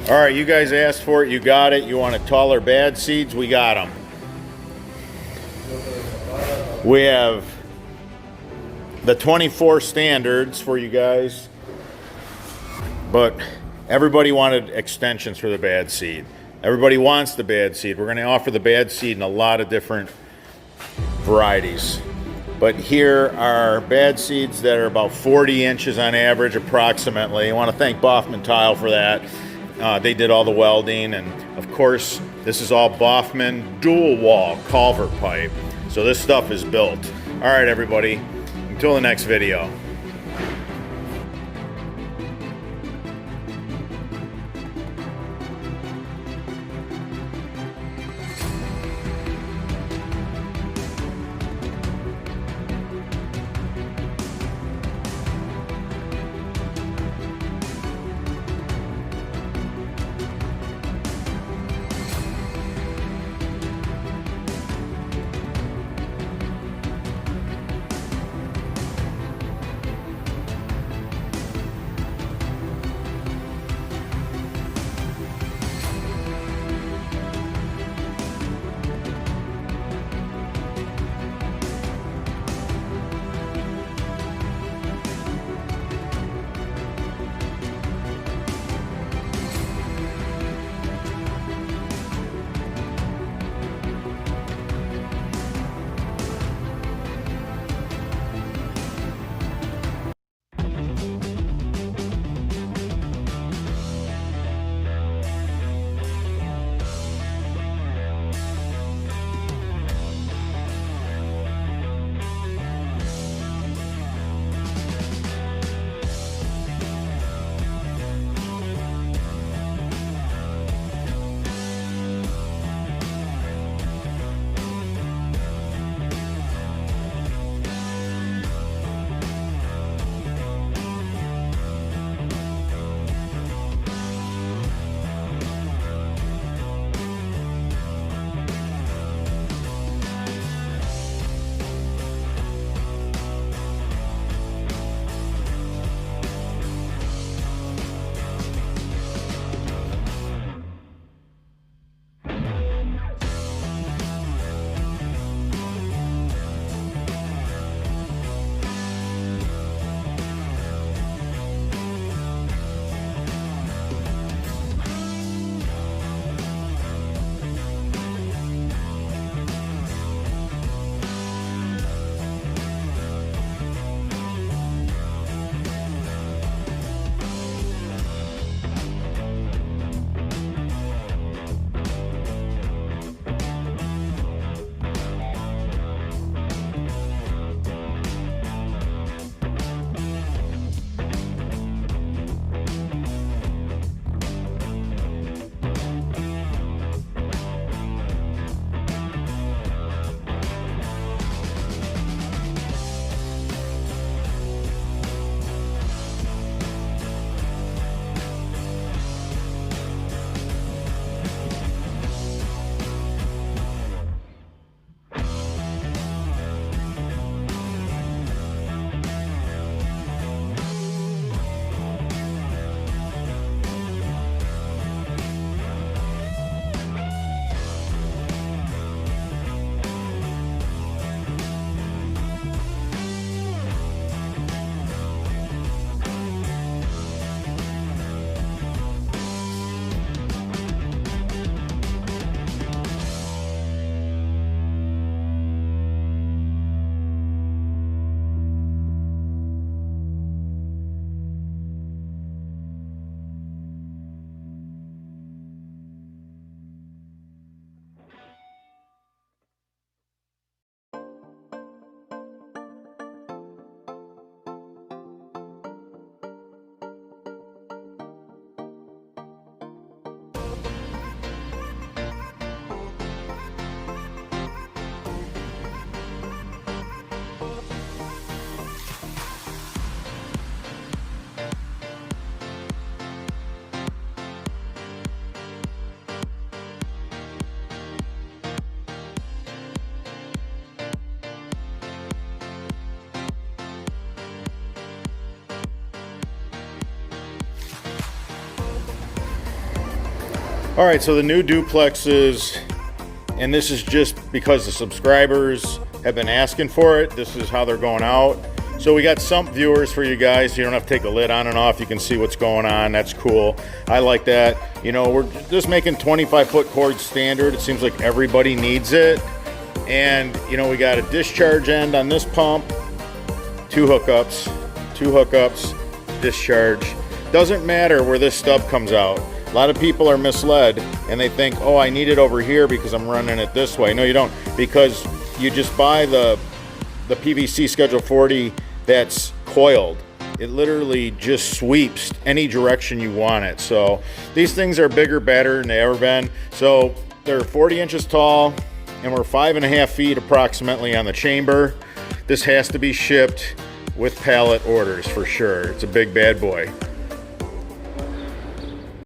All right, you guys asked for it, you got it. You want a taller bad seeds, we got them. We have the 24 standards for you guys, but everybody wanted extensions for the bad seed. Everybody wants the bad seed. We're going to offer the bad seed in a lot of different varieties. But here are bad seeds that are about 40 inches on average, approximately. I want to thank Boffman Tile for that. They did all the welding, and of course, this is all Boffman dual wall culvert pipe. So this stuff is built. All right, everybody, until the next video. All right, so the new duplexes, and this is just because the subscribers have been asking for it. This is how they're going out. So we got Sump viewers for you guys. You don't have to take the lid on and off. You can see what's going on. That's cool. I like that. You know, we're just making 25-foot cord standard. It seems like everybody needs it. And, you know, we got a discharge end on this pump. Two hookups, discharge. Doesn't matter where this stub comes out. A lot of people are misled and they think, oh, I need it over here because I'm running it this way. No, you don't, because you just buy the PVC Schedule 40 that's coiled. It literally just sweeps any direction you want it. So these things are bigger, better than they ever been. So they're 40 inches tall and we're 5.5 feet approximately on the chamber. This has to be shipped with pallet orders for sure. It's a big bad boy.